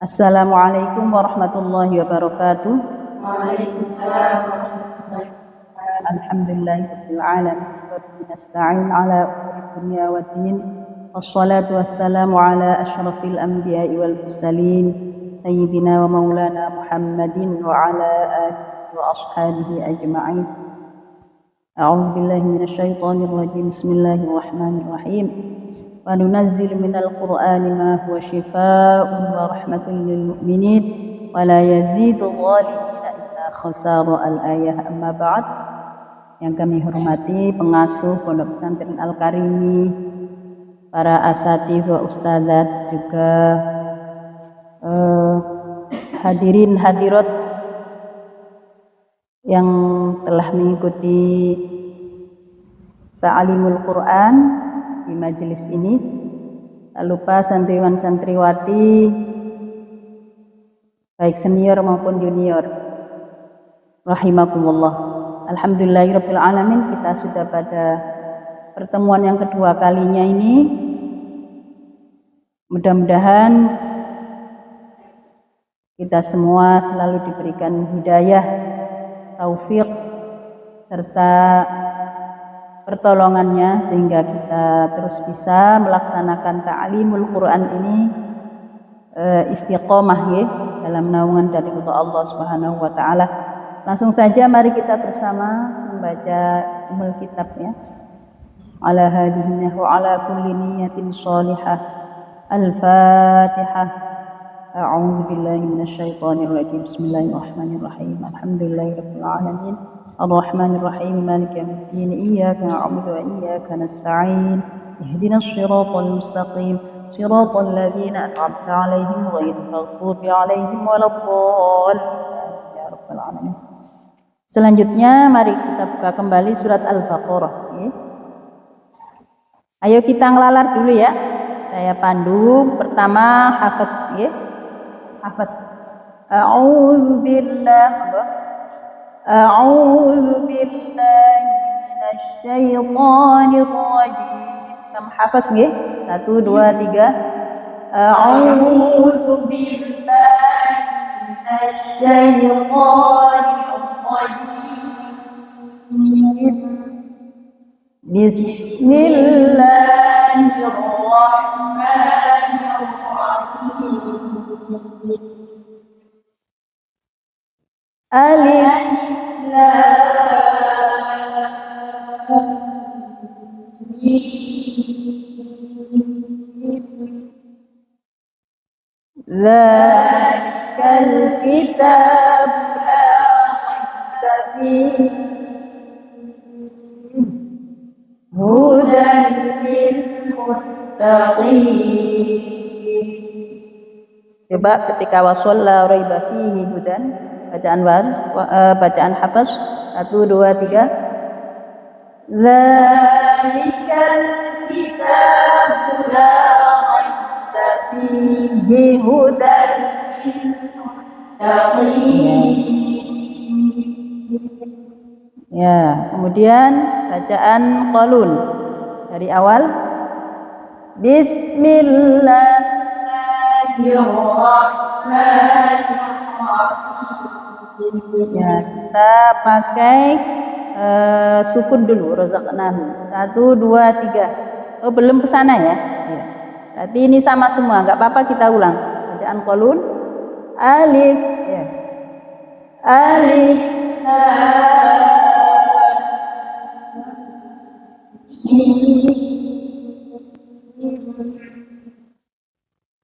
Assalamualaikum warahmatullahi wabarakatuh. Waalaikumsalam warahmatullahi wabarakatuh. Alhamdulillahirabbil alamin wa bihi nasta'in ala umuri dunya waddin. Wassalatu wassalamu ala asyrafil anbiya'i wal mursalin sayyidina wa maulana Muhammadin wa ala alihi wa ashabihi ajma'in. A'udzu billahi minasyaitonir rajim. Bismillahirrahmanirrahim. Wa nunazzilu minal qur'ani ma huwa shifaa'un wa rahmatun lil mu'minin wa la yazidu dhalimina illa khasara al-ayah. Amma ba'd. Yang kami hormati pengasuh Pondok Pesantren Al-Karimi, para asatidz wa ustadzat, juga hadirin hadirat yang telah mengikuti ta'limul Quran di majelis ini. Tak lupa santriwan santriwati baik senior maupun junior, rahimakumullah. Alhamdulillahirabbil alamin, kita sudah pada pertemuan yang kedua kalinya ini. Mudah-mudahan kita semua selalu diberikan hidayah, taufik serta pertolongannya sehingga kita terus bisa melaksanakan ta'limul Quran ini istiqomah ya, dalam naungan dari Allah Subhanahu wa taala. Langsung saja mari kita bersama membaca ummul kitab ya. Ala hadhihi wa ala kulli niyatin shalihah. Al-Fatihah. A'udzu billahi minasyaitonir rajim. Bismillahirrahmanirrahim. Alhamdulillahirabbil alamin. Ar-Rahmanir Rahim. Maliki yaumiddin. Iyyaka na'budu wa iyyaka nasta'in. Ihdinas shiratal mustaqim. Shiratal ladzina an'amta 'alaihim ghairil maghdubi 'alaihim waladdallin. Ya rabbal alamin. Selanjutnya mari kita buka kembali surat Al-Baqarah ya. Ayo kita ngelalar dulu ya. Saya pandu. Pertama hafaz ya. Hafaz. A'udzu billahi minasyaitonir rajim. Kamu hafaz nggih? 1 2 3. A'udzu billahi minasyaitonir rajim. Bismillahirrahmanirrahim. Alif Zalikal kitab la raiba fihi hudan lil muttaqin. Coba ketika wasol la raiba fihi hudan, bacaan waris, bacaan hafaz 1 2 3. Zalikal kitab la raiba fihi hudan lil muttaqin. Ya, kemudian bacaan qalun dari awal. Bismillahirrahmanirrahim. Ya, kita pakai sukun dulu. Razaqnahu 1 2 3. Oh, belum ke sana ya. Ya. Berarti ini sama semua, enggak apa-apa kita ulang. Bacaan qalun. Alif ya. Alif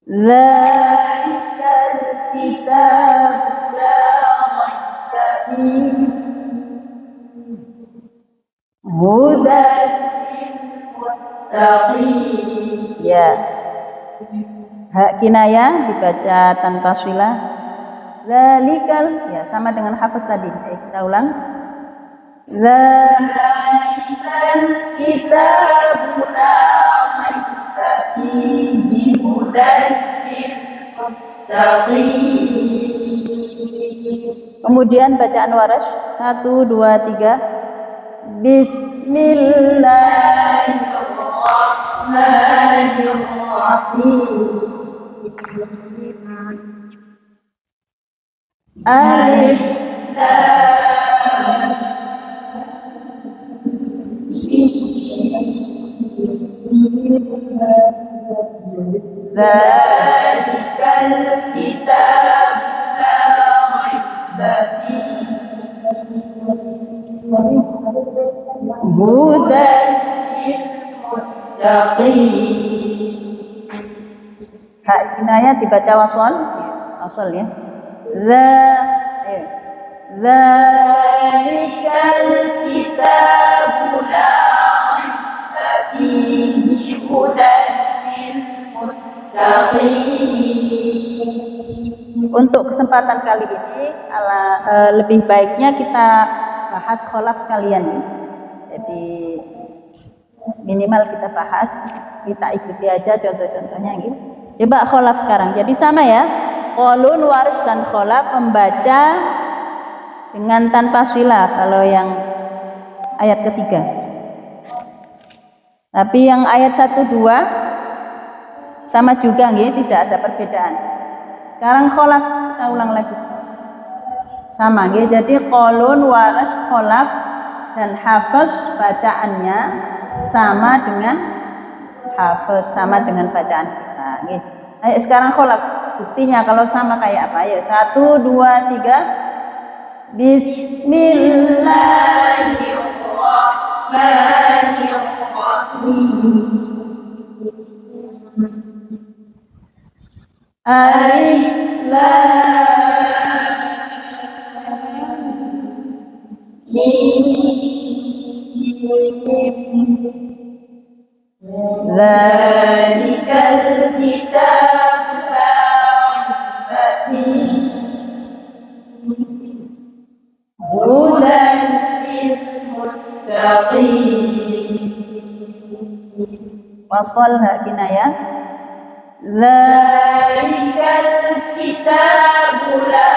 Zalikal kitab la raiba fihi hudan lil muttaqin. Ya. Hak kinayah dibaca tanpa silah. Zalikal ya, sama dengan hafaz tadi. Kita ulang. Zalikal kitab la raiba fihi hudan lil muttaqin. Kemudian bacaan waras 1 2 3. Bismillahirrahmanirrahim. Alif Zalikal kitab la raiba fihi hudan lil muttaqin. hak kinayah dibaca wasol, wasol ya. Zalikal kitabu la raiba fihi hudan lil muttaqin. Untuk kesempatan kali ini lebih baiknya kita bahas kholaf sekalian ya. Jadi minimal kita bahas, kita ikuti aja contoh-contohnya gitu. Coba kholaf sekarang. Jadi sama ya. Qalun, Warsh dan kholaf membaca dengan tanpa silah kalau yang ayat ketiga. Tapi yang ayat 1 2 sama juga nggih, tidak ada perbedaan. Sekarang kholaf kita ulang lagi. Sama nggih. Jadi qalun, Warsh, kholaf dan Hafiz bacaannya sama dengan Hafiz, sama dengan bacaan kita nggih. Ayo sekarang kholaf. Buktinya kalau sama kayak apa? Ayo 1 2 3. Bismillahirrahmanirrahim. Alif lam mim. Zalikal kitabu la raiba fihi hudan lil muttaqin. Wasol hak kinayah. Zalikal kitabu la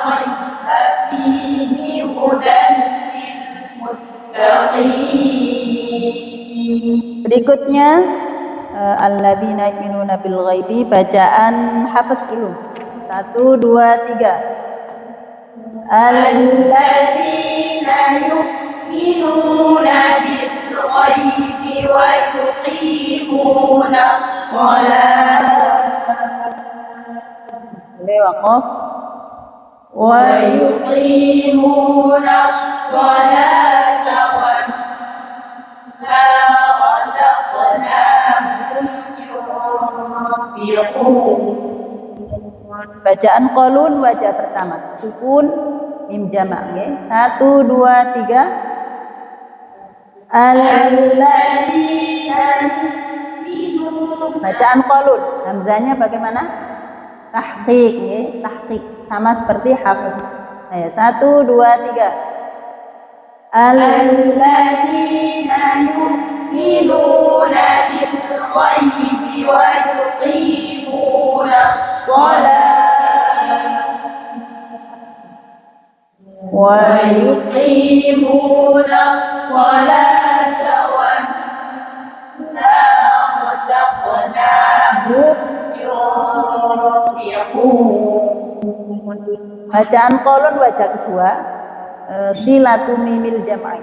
raiba fihi hudan lil muttaqin. Berikutnya alladzina yu'minuna bil ghaibi, bacaan Hafiz dulu. 1 2 3. Alladzina yu'minuna bil ghaibi wa yuqimunas shalah Waqaf. wa yuqimunas shalata wa mimma razaqnahum yunfiqun. Bacaan qalun wajah pertama, sukun mim jamak nggih. 1 2 3. Alladzina yu'minuna. Bacaan qalun, hamzanya bagaimana? Tahqiq nggih, tahqiq sama seperti Hafiz. Ayo 1 2 3. Alladzina yu'minuna bil ghaibi wa yuqimunas shalah wa yuqimunas shalata wa mimma razaqnahum yunfiqun. Bacaan qalun wajah kedua, silatu mimil jam'i.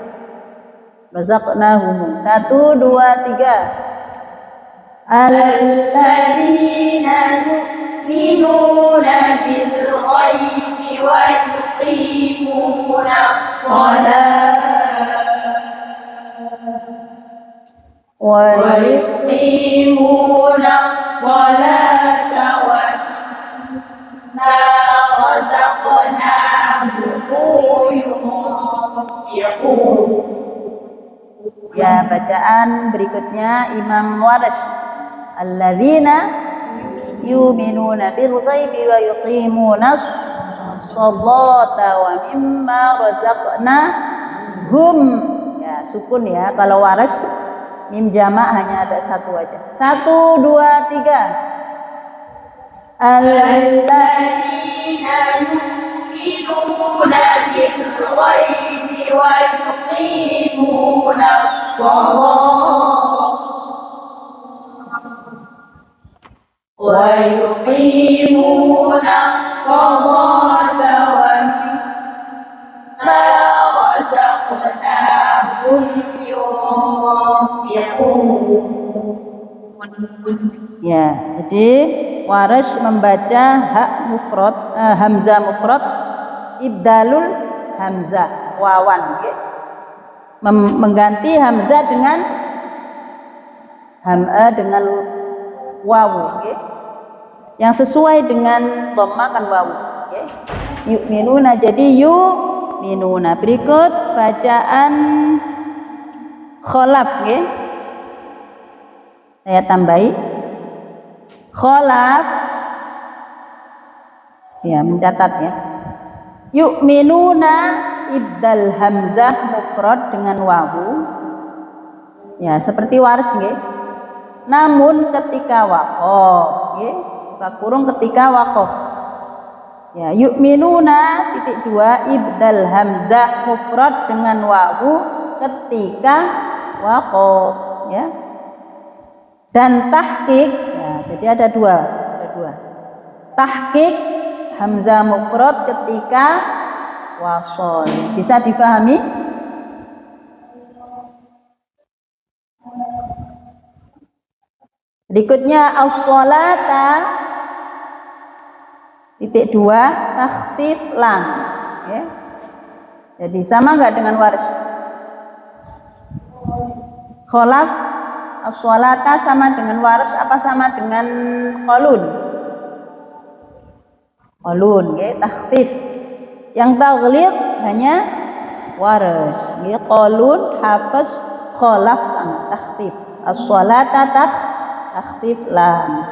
Razaqnahum. 1 2 3. Alladzina yu'minuna bil ghaibi wa yuqimunas shalah wa yuqimunas shalata wa mimma razaqnahum yunfiqun. Ya, bacaan berikutnya Imam Warsh. Alladzina yu'minuna bil ghaibi wa yuqimunas sholata wa mimma razaqnahum. Ya, sukun ya. Kalau Warsh mim jamak hanya ada satu aja. 1 2 3. Alladzina yu'minuna bil ghaibi wa yuqimunas shalah ويقيمون الصلاة ومما رزقناهم ينفقون. Ya, jadi Warish membaca hak mufrad, hamzah mufrad, ibdalul hamzah wawan, okay? Mengganti hamzah dengan dengan wawu, okay? Yang sesuai dengan dhamma kan wawu, okay? Yu'minuna, jadi yu'minuna. Berikut bacaan kholaf, okay? Saya tambahi kholaf, ya mencatat ya. Yu'minuna ibdal hamzah mufrad dengan wawu, ya seperti Warish, nggih. Namun ketika waqaf, nggih, buka kurung ketika waqaf. Ya, yu'minuna titik 2 ibdal hamzah mufrad dengan wawu ketika waqaf, ya. Dan tahqiq, ya, jadi ada dua. Tahqiq hamzah mufrad ketika wasol. Bisa dipahami? Berikutnya as-sholata titik 2 takhfif lam, ya. Jadi sama enggak dengan Warish? Kholaf as-sholata sama dengan Warish apa sama dengan Qalun? Qalun, ya, takhfif. Yang taghlid hanya Warish, ya. Qalun, Hafiz, Kholaf sama takhfif. As-sholata takhfif lam.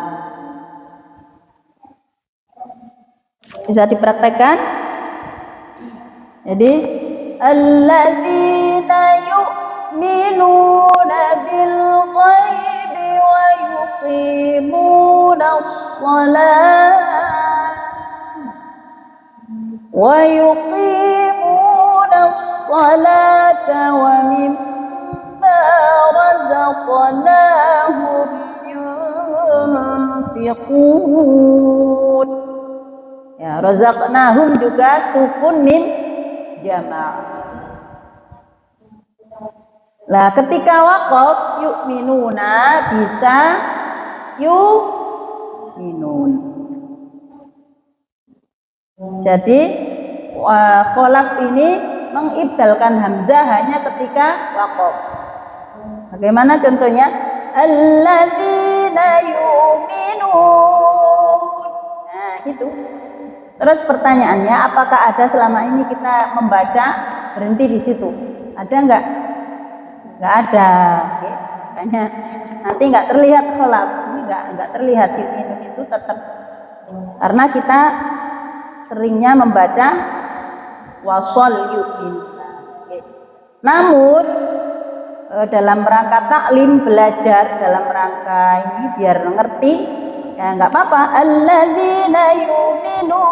Bisa dipraktekkan? Jadi alladzina yu'minuna bil ghaibi wa yuqimuna as-salata wa mimma razaqnahum yunfiqun. Ya, razaqnahum juga sukun mim jama'. Lah ketika waqaf yu'minuna bisa yu'minun. Jadi kholaf ini mengibdalkan hamzah hanya ketika waqaf. Bagaimana contohnya? Alladzina yu'minun. Nah, gitu. Terus pertanyaannya, apakah ada selama ini kita membaca berhenti di situ? Ada enggak? Enggak ada. Oke. Makanya nanti enggak terlihat kholaf. Ini enggak terlihat itu tetap. Karena kita seringnya membaca wasol yu'min. Oke. Namun dalam rangka taklim, belajar dalam rangka ini biar ngerti, ya nggak apa-apa. Alladzina yu'minun.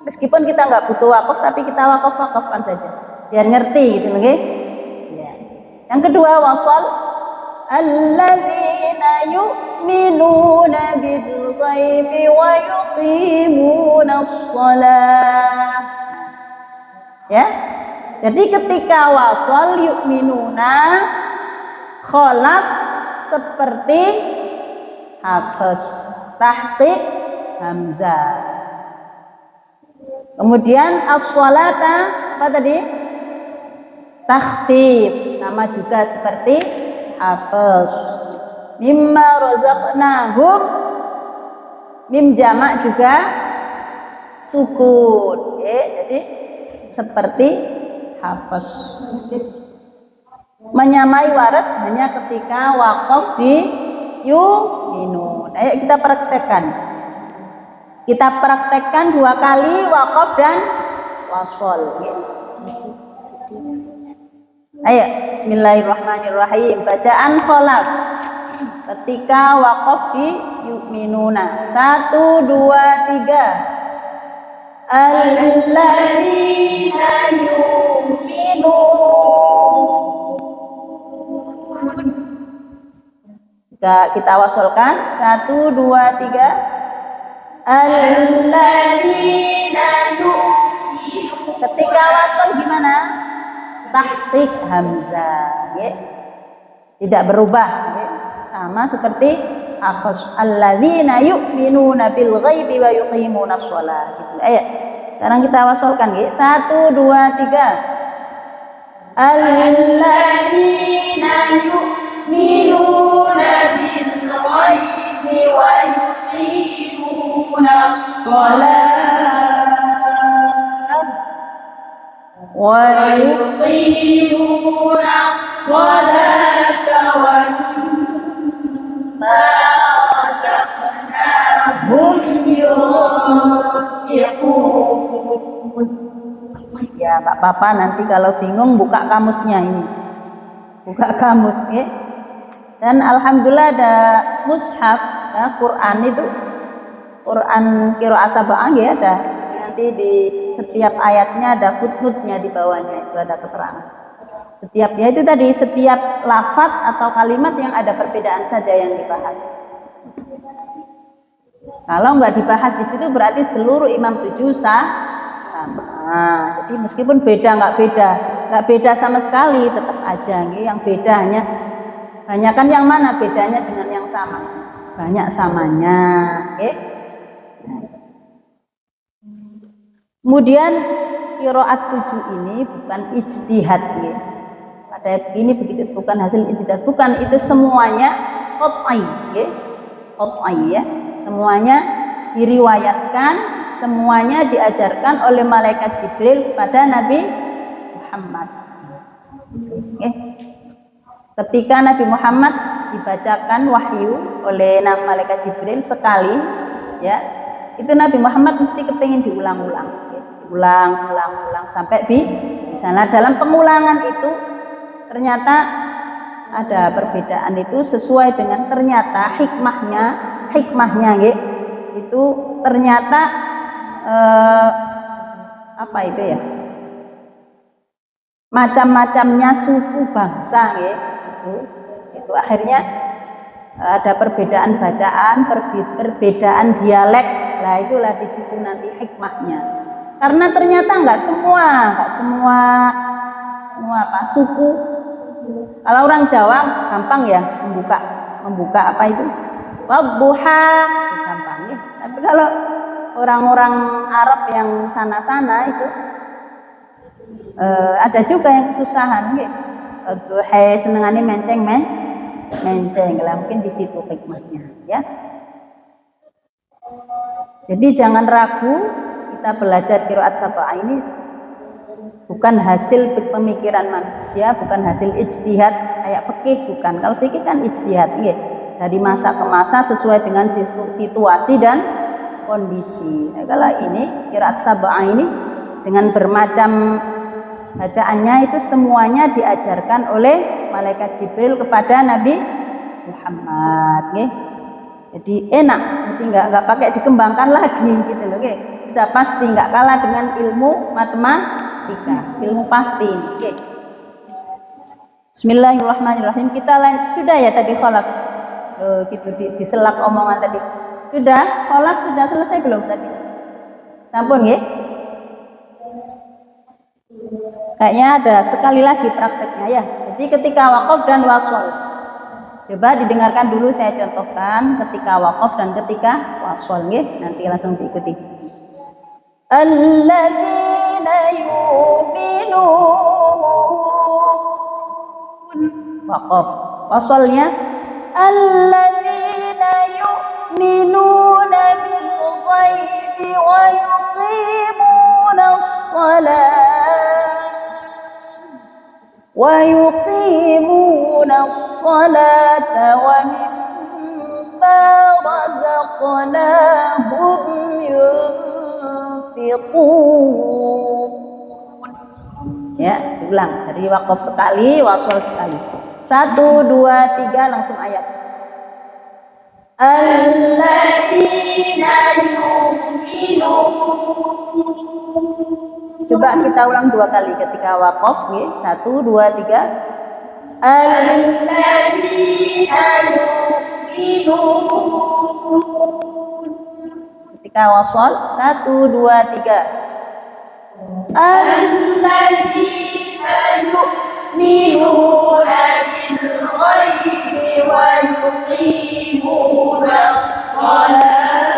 Meskipun kita nggak butuh wakaf, tapi kita wakaf-wakafkan saja biar ngerti gitu, nggih. Ya. Yang kedua wasal alladzina yu'minuna bil ghaibi wa yuqimuna shalah. Ya. Jadi ketika wasal yu'minuna kholaf seperti Hafiz, tahqiq hamzah. Kemudian as-sholata apa tadi? Takhfif, sama juga seperti Hafiz. Mimma razaqnahum, mim jamak juga sukun. Jadi seperti Hafiz. Menyamai Warish hanya ketika waqaf di yu'minun. Ayo kita praktekkan. Kita praktekkan 2 kali waqaf dan wasol. Ayo, bismillahirrahmanirrahim. Bacaan kholaf ketika waqaf di yu'minuna. 1, 2, 3. Alladzina yu'minun Jika kita wasolkan 1, 2, 3. Alladzina yu'minuna. Ketika wasol gimana? Tahqiq hamzah, ya. Tidak berubah, ya. Sama seperti alladzina yu'minuna bil ghaibi wa yuqimunas shalah. Gitu. Ayo. Sekarang kita wasolkan, ya. 1, 2, 3. Alladzina yu'minuna bil ghaibi wa yuqimunas shalah wa yuqimunas salata wa mimma razaqnahum yunfiqun. Ya, nggak apa-apa, nanti kalau bingung buka kamusnya ini. Buka kamus, ya. Dan alhamdulillah ada mushaf, ya, Quran itu. Quran qiraah sab'ah, ya, ada. Nanti di setiap ayatnya ada footnote-nya di bawahnya, itu ada keterangan. Setiap, ya itu tadi, setiap lafaz atau kalimat yang ada perbedaan saja yang dibahas. Kalau nggak dibahas di situ berarti seluruh imam 7 sama. Jadi meskipun beda nggak beda sama sekali, tetap aja. Yang beda hanya kan yang mana bedanya dengan yang sama? Banyak samanya. Kemudian qiraat 7 ini bukan ijtihad, ya. Pada ini begitu, bukan hasil ijtihad, bukan, itu semuanya qat'i, ya. Qat'i, ya. Semuanya diriwayatkan, semuanya diajarkan oleh malaikat Jibril kepada Nabi Muhammad. Ketika Nabi Muhammad dibacakan wahyu oleh malaikat Jibril sekali, ya, itu Nabi Muhammad mesti kepingin diulang-ulang, ya. Ulang sampai di sana. Dalam pengulangan itu ternyata ada perbedaan, itu sesuai dengan ternyata hikmahnya, ya. Itu ternyata apa itu, ya, macam-macamnya suku bangsa, ya. Itu akhirnya ada perbedaan bacaan, perbedaan dialek. Lah itulah di situ nanti hikmahnya. Karena ternyata nggak semua apa suku. Kalau orang Jawa gampang, ya, membuka apa itu? Wadduha, gampang, ya. Tapi kalau orang-orang Arab yang sana-sana itu ada juga yang kesusahan, ya. Wadduha senengannya menceng, lah mungkin di situ hikmahnya, ya. Jadi jangan ragu, kita belajar qiraat sab'ah ini bukan hasil pemikiran manusia, bukan hasil ijtihad kayak fikih, bukan. Kalau fikih kan ijtihad, ya, dari masa ke masa sesuai dengan situasi dan kondisi. Nah, kalau ini qiraat sab'ah ini dengan bermacam bacaannya itu semuanya diajarkan oleh malaikat Jibril kepada Nabi Muhammad, ya. Jadi enak, jadi nggak pakai dikembangkan lagi, gitu loh, ya. Sudah pasti, nggak kalah dengan ilmu matematika, ilmu pasti, ya. Bismillahirrahmanirrahim. Kita sudah, ya, tadi kholaf, gitu diselak omongan tadi. Sudah, kholaf sudah selesai belum tadi? Sampun, ya. Kayaknya ada sekali lagi prakteknya, ya. Jadi ketika waqaf dan wasol, coba didengarkan dulu, saya contohkan ketika waqaf dan ketika wasol, ya. Nanti langsung diikuti. Alladzina yu'minun, waqaf. Wasolnya alladzina yu'minuna bil ghaibi wa yuqimunas salata wa mimma razaqnahum yunfiqun. Ya, ulang dari waqaf sekali, wasol sekali. 1, 2, 3 langsung ayat. Alladzina yu'minun. Coba kita ulang 2 kali ketika waqaf, ya. 1, 2, 3. Alladzina yu'minun يؤمنون. Ketika wasol 1, 2, 3. الذين يؤمنون بالغيب ويقيمون الصلاة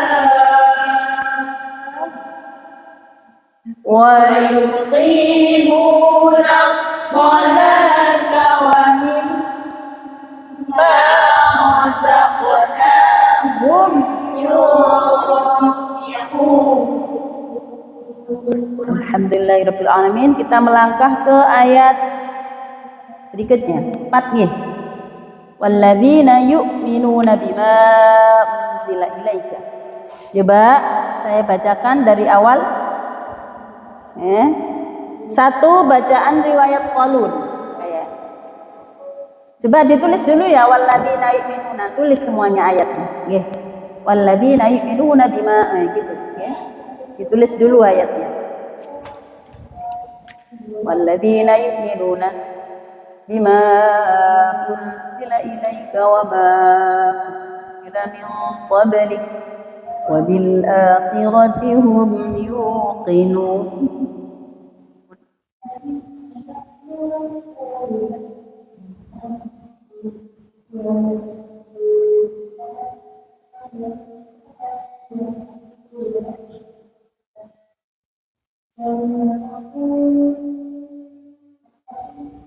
ومما رزقناهم ينفقون. Alhamdulillahirabbil alamin. Kita melangkah ke ayat berikutnya 4 walladzina yu'minuna bima unzila ilaika. Coba saya bacakan dari awal. Satu bacaan riwayat Qalun. Coba ditulis dulu ya, walladzina yu'minuna, tulis semuanya ayatnya. Nggih. Walladzina yu'minuna bima, gitu ya. Ditulis dulu ayatnya. Walladzina yu'minuna bima unzila ilaika wa ma unzila min qablik wa bil akhirati hum yuqinun.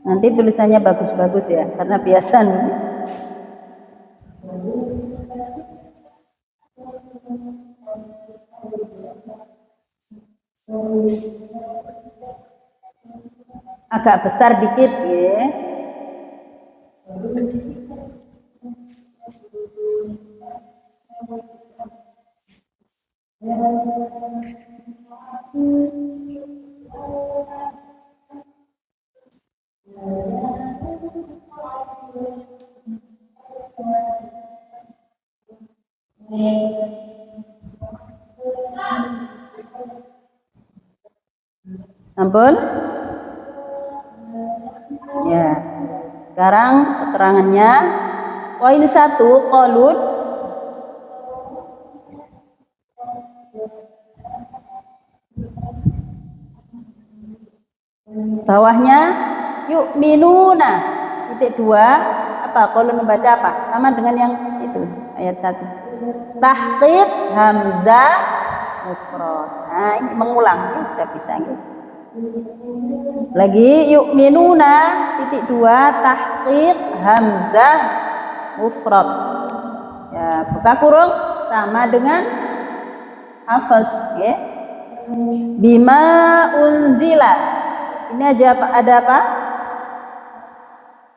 Nanti tulisannya bagus-bagus ya, karena biasa nulis. Agak besar dikit ya. Ampun. Ya. Sekarang keterangannya poin 1 Qalun. Bawahnya yu'minuna. Titik 2 apa? Qalun membaca apa? Sama dengan yang itu ayat 1. Tahqiq hamzah mufrad. Nah, ini mengulang ya, sudah bisa gitu. Lagi yu'minuna titik 2 tahqiq hamzah mufrad. Ya, buka kurung sama dengan hafaz ya. Bima unzila. Ini aja ada apa?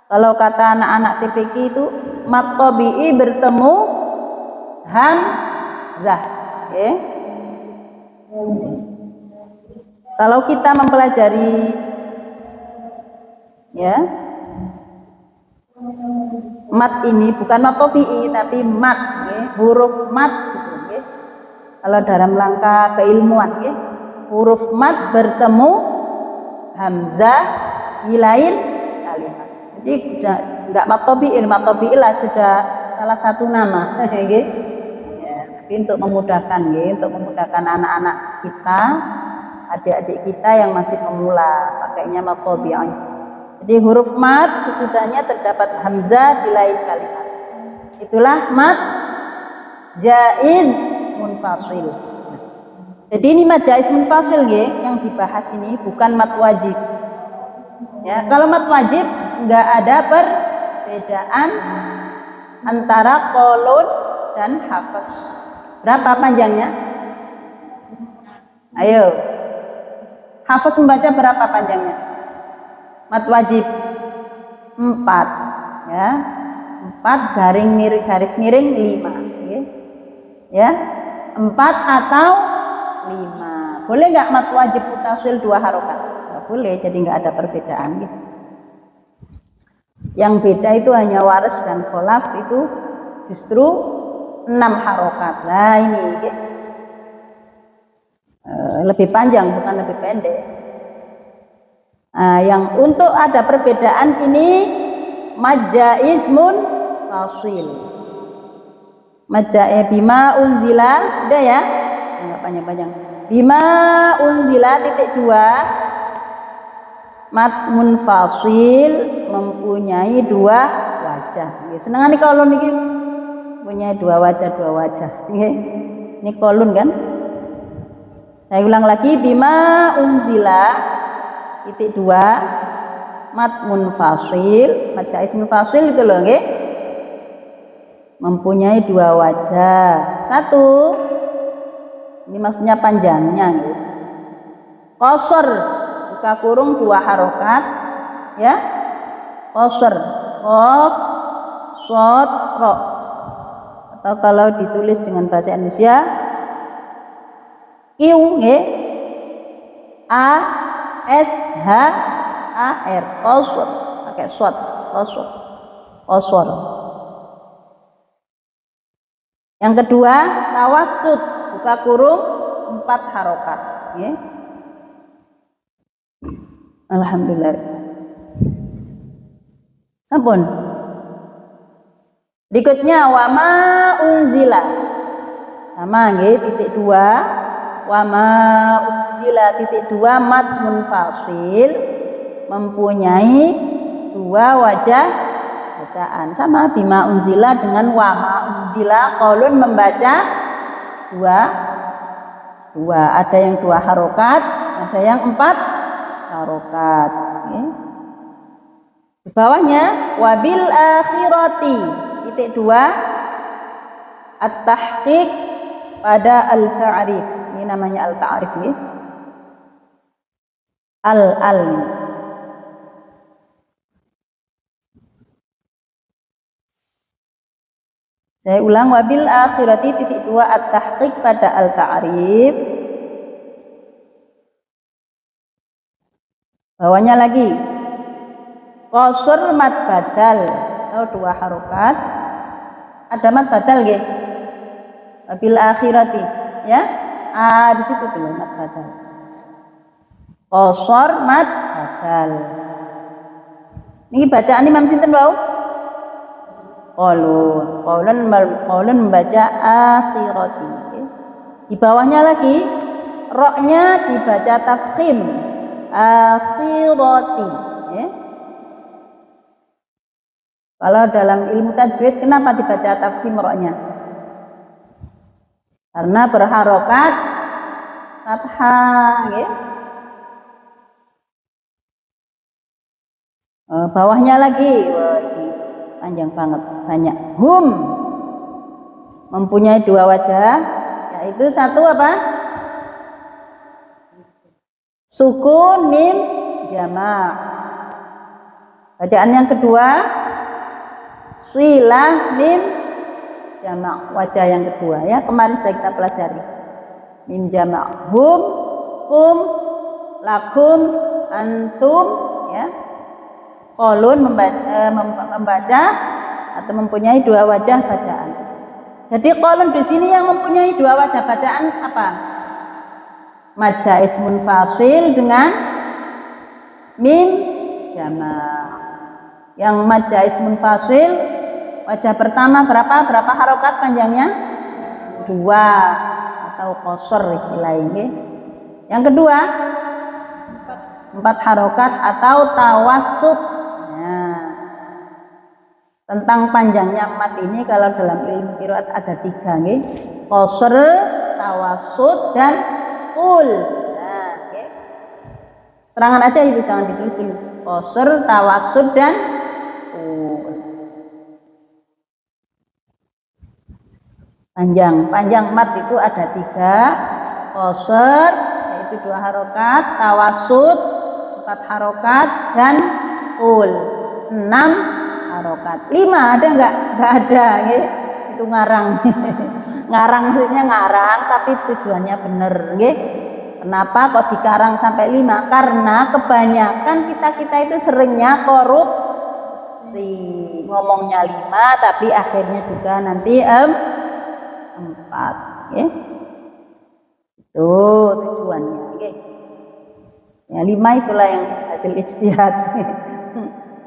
Kalau kata anak-anak TPQ itu mat tabi'i bertemu hamzah ya. Kalau kita mempelajari ya mat ini bukan mat tabi'i tapi mat ya, huruf mat gitu ya. Kalau dalam langkah keilmuan ya, huruf mat bertemu hamzah di lain kalimat. Jadi enggak mat tabi'i lah sudah salah satu nama ya. Tapi untuk memudahkan ya, untuk memudahkan anak-anak kita, adik-adik kita yang masih pemula pakainya mat tabi'i. Jadi huruf mat sesudahnya terdapat hamzah di lain kalimat. Itulah mat jaiz munfasil. Jadi ini mat jaiz munfasil ya, yang dibahas ini bukan mat wajib. Ya, kalau mat wajib enggak ada perbedaan antara Qalun dan hafaz. Berapa panjangnya? Ayo. Hafaz membaca berapa panjangnya? Mat wajib 4 ya. 4 garis miring 5 ya. 4 atau 5. Boleh nggak mat wajib mutasil 2 harokat? Nggak boleh, jadi nggak ada perbedaan gitu. Yang beda itu hanya waris dan kholaf, itu justru 6 harokat. Nah ini gitu. Lebih panjang bukan lebih pendek. Nah, yang untuk ada perbedaan ini mad jaiz munfasil. Majae bima unzila, udah ya, nggak panjang-panjang. Bima unzila titik 2 mat munfasil mempunyai 2 wajah. Senengan nih kalau niki punya 2 wajah. Ini kolun kan? Saya ulang lagi, bima unzila titik 2 mat munfasil, majae munfasil itu loh, nggih. Mempunyai 2 wajah. 1, ini maksudnya panjangnya gitu. Qasr buka kurung 2 harokat ya. Qasr qaf shad ra, atau kalau ditulis dengan bahasa Indonesia Q nggih, A S H A R, qasr pakai shad, qasr. Yang kedua, tawassut buka kurung 4 harokat ya. Alhamdulillah. Sampun. Berikutnya wama unzila. Sama nggih, titik 2 wama unzila titik 2 mat munfasil mempunyai 2 wajah bacaan. Sama bima unzila dengan wama unzila, qaulun membaca 2, ada yang 2 harokat, ada yang 4 harokat ya. Di bawahnya wabil akhirati titik 2 at-tahqiq pada al-ta'rif. Ini namanya al-ta'rif ya. Al Saya ulang, wabil akhirati titik 2 at-tahqiq pada al-ta'rif. Bawahnya lagi qasr mad badal atau 2 harokat, ada mad badal nggih. Wabil akhirati ya. Di situ dulu mad badal. Qasr mad badal. Ini bacaan Imam sinten wau? Qaulun membaca akhirati. Di bawahnya lagi roknya dibaca tafkhim akhirati ya. Kalau dalam ilmu tajwid kenapa dibaca tafkhim roknya? Karena berharokat fathah ya. Bawahnya lagi panjang banget, banyak. Hum mempunyai 2 wajah, yaitu 1 apa? Sukun mim jama'. Bacaan yang kedua silah mim jama', wajah yang kedua ya. Kemarin sudah kita pelajari. Mim jama', hum, kum, lakum, antum ya. Qaulun membaca atau mempunyai 2 wajah bacaan. Jadi qaulun di sini yang mempunyai 2 wajah bacaan apa? Maja ismun fasil dengan mim jama'. Yang maja ismun fasil wajah pertama berapa harokat panjangnya? 2 atau qasr istilahnya. Yang kedua 4 harokat atau tawassut. Tentang panjangnya mat ini kalau dalam ilmu qiraat ada 3 nggih. Qasr, tawassut dan qul. Nah, nggih. Terangan aja itu, jangan ditulis dulu. Qasr, tawassut dan qul. Panjang mat itu ada 3. Qasr yaitu 2 harokat, tawassut 4 harokat dan qul 6 harokat. 5 ada nggak ada nggih. Itu ngarang. Ngarang maksudnya ngarang tapi tujuannya bener nggih. Kenapa kok dikarang sampai 5? Karena kebanyakan kita itu seringnya korupsi. Ngomongnya 5 tapi akhirnya juga nanti 4 nggih. Itu tujuannya nggih. Ya 5 itulah yang hasil ijtihad.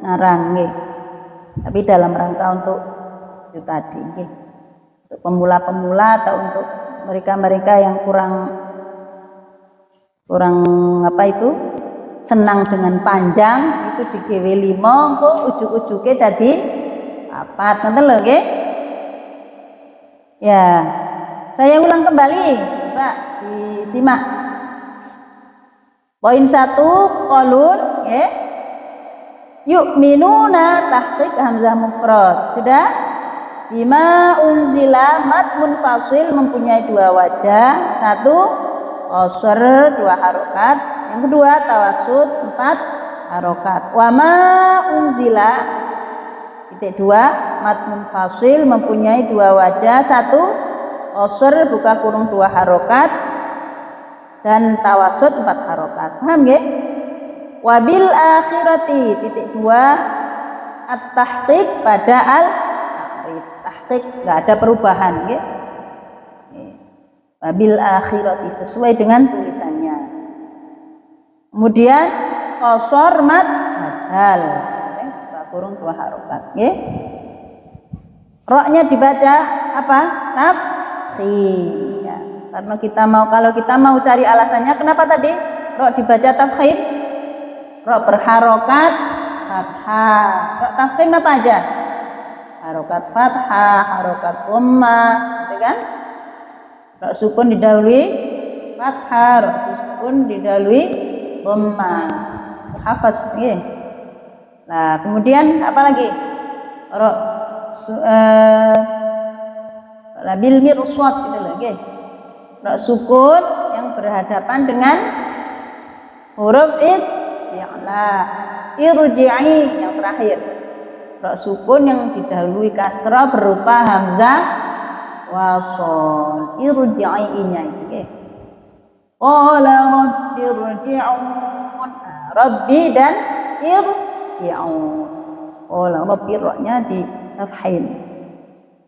Ngarang nggih. Tapi dalam rangka untuk itu tadi nggih. untuk pemula-pemula atau untuk mereka-mereka yang kurang apa itu senang dengan panjang itu digawe 5 kok ujug-ujuge dadi 4 ngoten lho nggih. Ya, saya ulang kembali, coba disimak. Poin 1 qaulun nggih. Yu'minuna tahqiq hamzah mufrad. Sudah? Bima unzila mad munfasil mempunyai 2 wajah. 1 qasr 2 harokat, yang kedua tawassut 4 harokat. Wa ma unzila titik 2 mad munfasil mempunyai 2 wajah. 1 qasr buka kurung 2 harokat dan tawassut 4 harokat. Paham nggih? Wabil akhirati titik 2 at-tahqiq pada al-ta'rif. Tahqiq enggak ada perubahan nggih. Wabil akhirati sesuai dengan tulisannya. Kemudian qasar mad badal kurung 2 harokat nggih. Ra-nya dibaca apa? Tafkhim ya. Karena kalau kita mau cari alasannya kenapa tadi ra dibaca tafkhim? Ra berharokat fathah. Ra tafkhim apa aja? Harokat fathah, harokat dhammah, gitu kan? Ra sukun didahului fathah, ra sukun didahului dhammah. Hafaz nggih. Nah, kemudian apa lagi? Ra labil mirsad gitu loh nggih. Ra sukun yang berhadapan dengan huruf isti'la. Irji'i yang terakhir. Ra sukun yang didahului kasrah berupa hamzah wasol. Irji'i-nya itu nggih. Qala rabbi irji'un. Rabbi dan irji'un. Qala rabbi ra-nya di tafhim.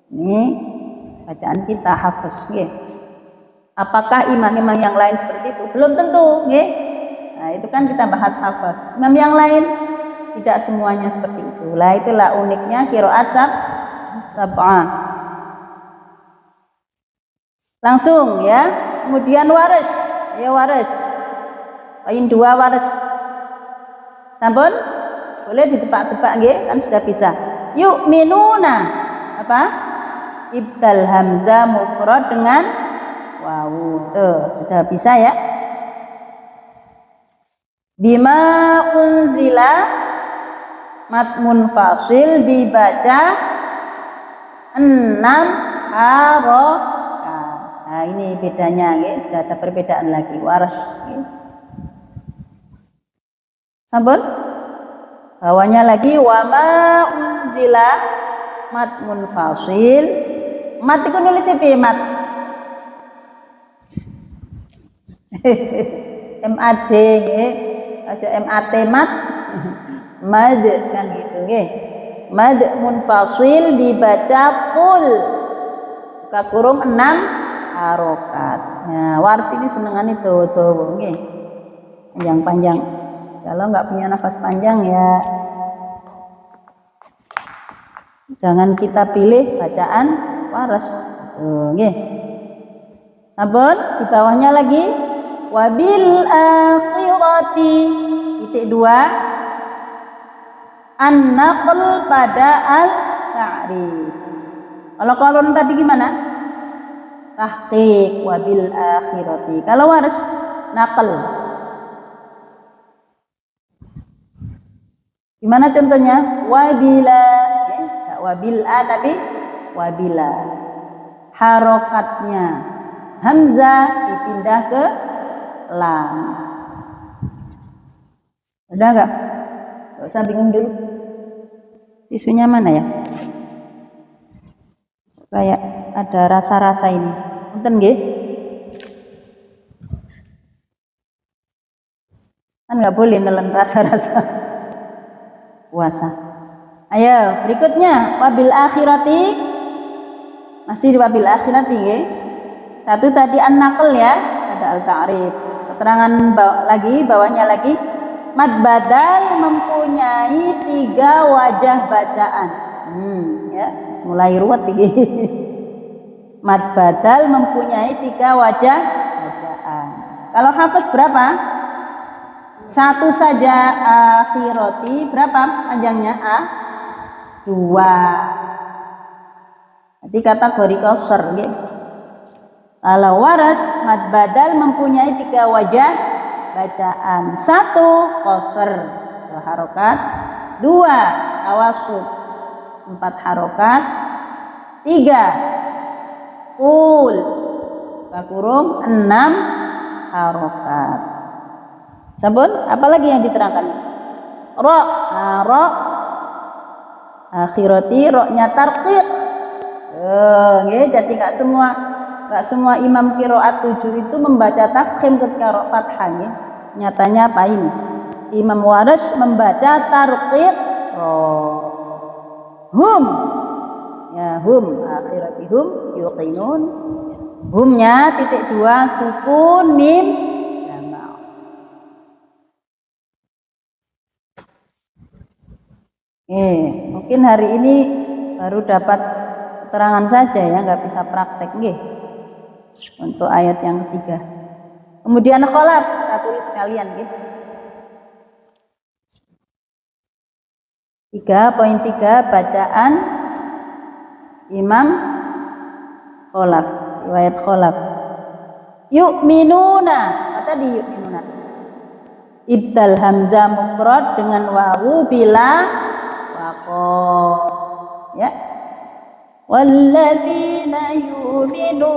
Ini bacaan kita hafaz nggih. Apakah imam-imam yang lain seperti itu? Belum tentu nggih. Nah, itu kan kita bahas hafaz. Imam yang lain tidak semuanya seperti itu. Lah itulah uniknya qiraat sab'ah. Langsung ya. Kemudian waris. Ya waris. Poin 2 waris. Sampun? Boleh ditebak-tebak nggih, kan sudah bisa. Yu'minuna apa? Ibdal hamzah mufrad dengan wawu. Tuh, sudah bisa ya. Bima unzila mad munfasil dibaca 6 harokat. Nah, ini bedanya nggih, sudah ada perbedaan lagi waras nggih. Sampun? Bawahnya lagi wa ma unzila mad munfasil. Mat itu nulis piye mat? MAD nggih. Aja MAT mat. Mad kan gitu nggih. Mad munfasil dibaca qul. Buka kurung 6 harokat. Nah, waris ini senengan itu tuh nggih. Panjang-panjang. Kalau nggak punya nafas panjang ya jangan kita pilih bacaan waras. Nggih. Sampun, di bawahnya lagi wabil akhirati titik 2 an-naql pada al-ta'rif. Kalau tadi gimana? Tahqiq wabil akhirati. Kalau waras naql. Gimana contohnya? Wabila, ya, enggak wabila tapi wabila. Harokatnya hamzah dipindah ke lam. Udah enggak? Enggak usah bingung dulu. Tisunya mana ya? Kayak ada rasa-rasa ini. Punten nggih? Kan enggak boleh nelen rasa-rasa puasa. Ayo berikutnya wabil akhirati, masih di wabil akhirati nggih. Satu tadi an-naql ya, ada al-ta'rif. Keterangan lagi bawahnya lagi mad badal mempunyai 3 wajah bacaan. Ya, mulai ruwet iki. Mad badal mempunyai 3 wajah bacaan. Kalau hafaz berapa? 1 saja akhirati berapa panjangnya? 2. Jadi kategori qasar nggih. Kalau waras mad badal mempunyai 3 wajah bacaan. 1 qasar 2 harokat, 2 tawassut 4 harokat, 3 qul kurung 6 harokat. Sabun, apalagi yang diterangkan? Ro, ro akhirati roknya tarqiq. Jadi nggak semua imam qiraat 7 itu membaca tafkhim ketika ro fathah nggih. Nyatanya apa ini? Imam Waras membaca tarqiq hum. Ya, hum akhirati hum yuqinun. Humnya titik 2 sukun mim jama'. Mungkin hari ini baru dapat keterangan saja ya, nggak bisa praktek nggih. Untuk ayat yang ketiga. Kemudian kholaf kita tulis sekalian nggih. 3.3 bacaan Imam kholaf, riwayat kholaf. Yu'minuna, apa tadi yu'minuna? Ibdal hamzah mufrad dengan wawu bila waqaf. Ya. Walladzina yu'minun.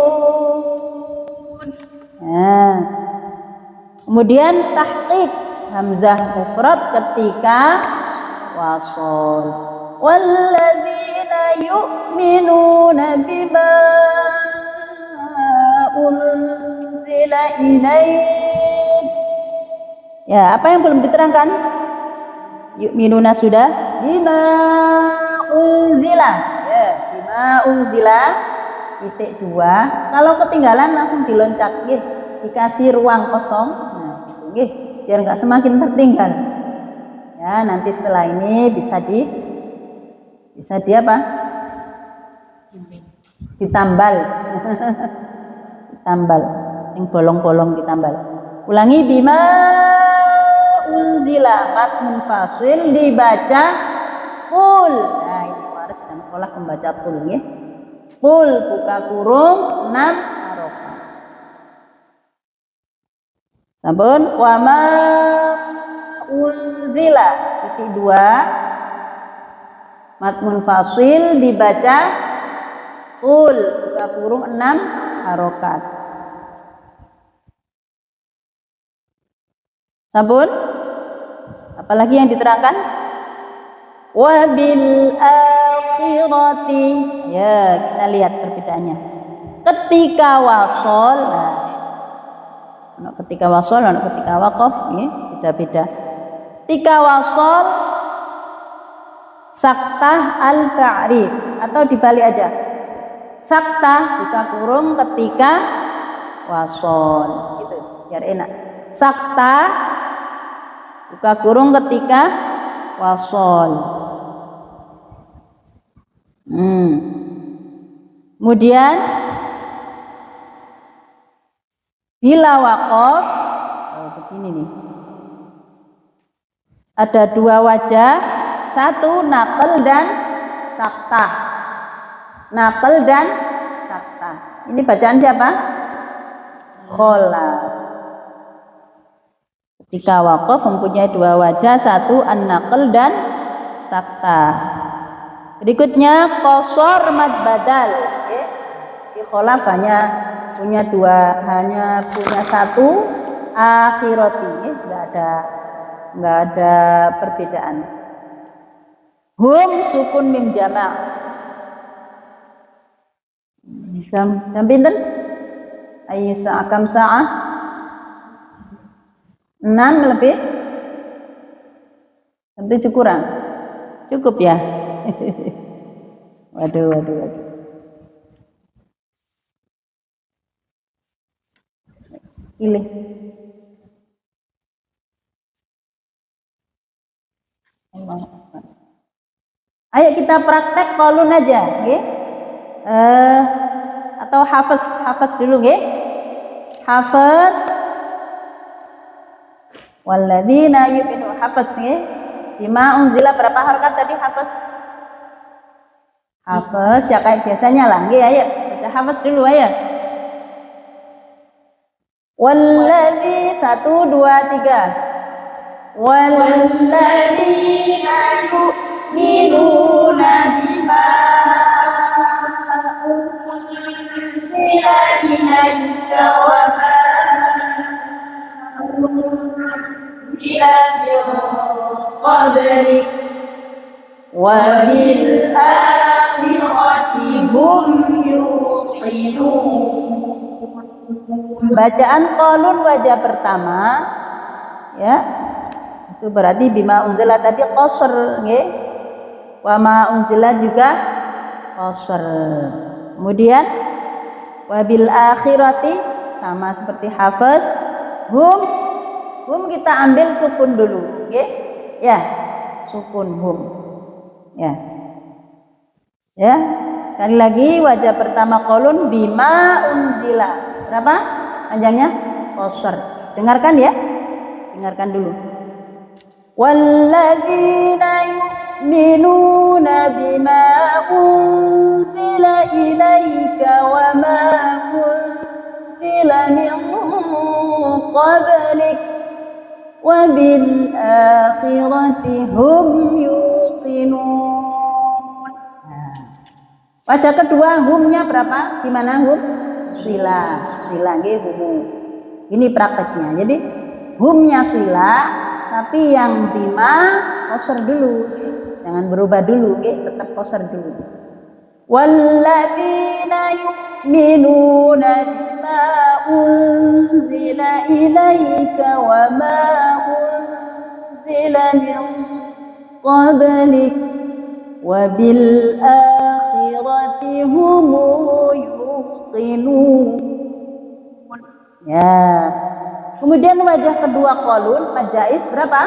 Nah. Kemudian tahqiq hamzah mufrad ketika wasol. Walladzina yu'minuna bima unzila ilaik. Ya, apa yang belum diterangkan? Yu'minuna sudah. Bima unzila. Ya, bima unzila titik 2. Kalau ketinggalan langsung diloncat nggih, dikasih ruang kosong. Nah, gitu nggih, biar enggak semakin tertinggal. Ya, nanti setelah ini bisa di apa? Ditambal. Ditambal. Yang bolong-bolong ditambal. Ulangi bima unzila mat munfasil dibaca qul. Nah, ini Waris dan Kholaf membaca qul nggih. Qul buka kurung 6 harokat. Sampun wa ma unzila titik 2 mat munfasil dibaca qul buka kurung 6 harokat. Sampun? Apalagi yang diterangkan? Wabil akhirati. Ya, kita lihat perbedaannya. Ketika wasol, nah, ketika wasol, ketika waqaf, ya, beda-beda. Ketika wasol, saktah al-ta'rif atau dibalik aja. Saktah buka kurung ketika wasol, gitu, biar enak. Saktah buka kurung ketika wasol. Kemudian bila waqaf, begini nih. Ada 2 wajah, 1 naql dan saktah. Naql dan saktah. Ini bacaan siapa? Kholaf. Ketika waqaf mempunyai 2 wajah, 1 an-naql dan saktah. Berikutnya qasar mad badal. Di Kholaf hanya punya 1 akhirati, enggak ada perbedaan. Hum sukun mim jama'. Jam pinten? Ayu sa'akam sa'ah? 6 lebih? 7 kurang? Cukup ya? Waduh. Pilih. Ayo kita praktek kolun aja, nggih. atau hafaz dulu nggih. Hafaz walladzina yu'minu hafaz nggih. Bima unzila berapa harokat tadi hafaz? Hafaz ya kayak biasanya lah nggih ayo. Baca hafaz dulu ayo. Walladzi 1 2 3. Walladzina yu'minuna bima unzila ilaika wa ma unzila min qablik wa bil akhirati hum yuqinun. Bacaan qalun wajah pertama ya. Itu berarti bima unzila tadi qasr nggih. Wa ma unzila juga qasr. Kemudian wabil akhirati sama seperti hafaz. Hum kita ambil sukun dulu nggih. Ya, sukun hum. Ya. Ya. Sekali lagi wajah pertama qalun bima unzila. Berapa panjangnya? Qasr. Dengarkan ya. Dengarkan dulu. Walladzina yu'minuna bima unzila ilaika wa ma unzila min qablik wa bil akhirati hum yuqinun. Wajah kedua humnya berapa? Gimana hum? Sila nggih humu. Ini prakteknya. Jadi humnya sila tapi yang bima qasr dulu. Jangan berubah dulu nggih, tetap qasr dulu. Walladzina yu'minuna bima unzila ilaika wa ma unzila min qablik wa bil akhirati hum yuqinun. Ya. Kemudian wajah kedua qalun majais berapa?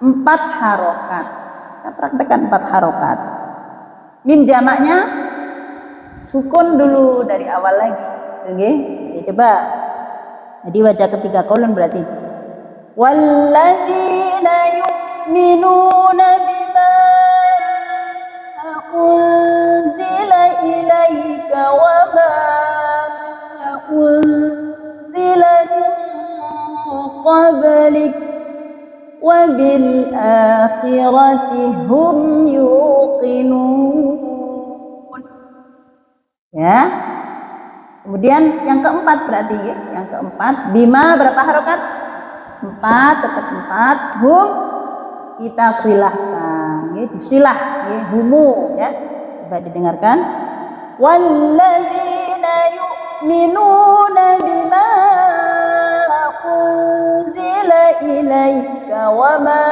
4 harokat. Kita praktekkan 4 harokat. Mim jamaknya sukun dulu dari awal lagi. Oke, ya, coba. Jadi wajah ketiga qalun berarti walladzina yu'minuna bima unzila ilaika wa ma unzila min qablik wa bil akhirati hum yuqinun. Ya. Kemudian yang keempat berarti ya, yang keempat bima berapa harokat? 4, tetap 4. Hum kita silahkan ya, disilah ya, humu ya. Coba didengarkan. Walladzina yu'minuna bima unzila ilaika wa ma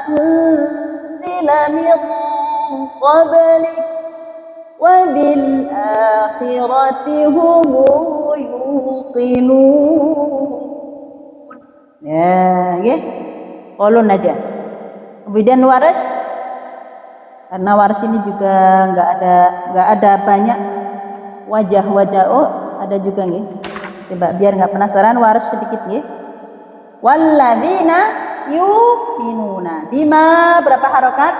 unzila min qablik wa bil akhirati hum yuqinun. Ya, ya. Qalun aja. Kemudian waras, karena waras ini juga nggak ada banyak wajah-wajah. Oh, ada juga nih. Coba biar nggak penasaran, waras sedikit nih. Walladzina yu'minuna bima berapa harokat?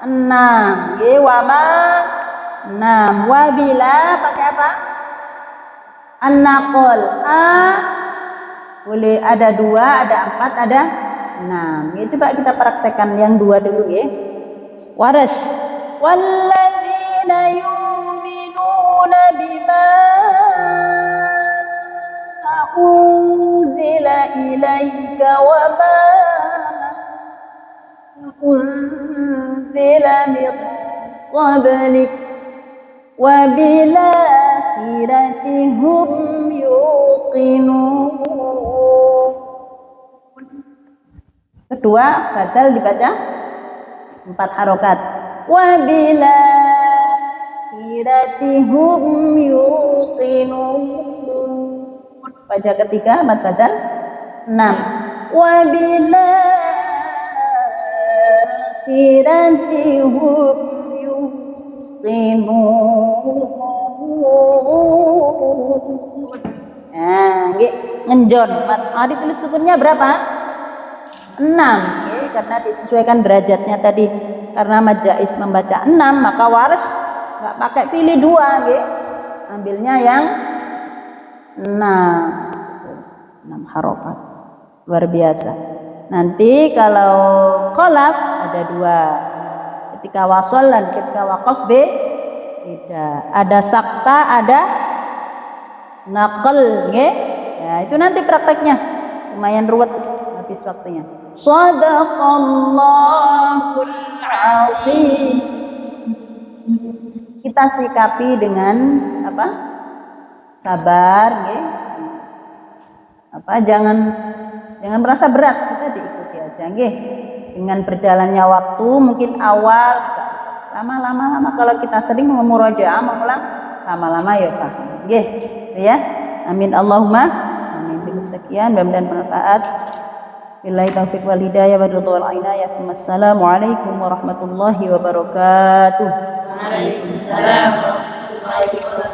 6. Nggih, wama 6. Wabila pakai apa? An-naql. Boleh ada 2, ada 4, ada 6. Ya, coba kita praktekkan yang 2 dulu ya. Waras. Walladzina yu'minuna bima unzila ilaika wa ma unzila min qablik wa bil akhirati hum yuqinun. Kedua badal dibaca 4 harokat. Wa bil akhirati hum yuqinun. Baca ketiga mad badal 6. Wa bil akhirati hum yuqinun. Nah, nggih, ngenjon. Tadi tulis sukunnya berapa? 6, nggih, karena disesuaikan derajatnya tadi. Karena Mad Jaiz membaca 6, maka Waris nggak pakai pilih 2, nggih. Ambilnya yang 6 harokat. Luar biasa. Nanti kalau kholaf ada 2. Ketika wasol dan ketika wakaf beda. Ada sakta, ada naql, nggih. Ya, itu nanti prakteknya. Lumayan ruwet habis waktunya. Shadaqallahul azim. Kita sikapi dengan apa? Sabar, nggih. Jangan merasa berat, kita diikuti aja, nggih. Dengan berjalannya waktu, mungkin awal lama-lama kalau kita sering memurojaah mengulang, lama-lama ya Pak. Nggih, ya. Amin Allahumma amin. Cukup sekian, mudah-mudahan bermanfaat. Billahi taufiq wal hidayah wa ridha wal inayah. Wassalamualaikum warahmatullahi wabarakatuh. Waalaikumsalam warahmatullahi wabarakatuh.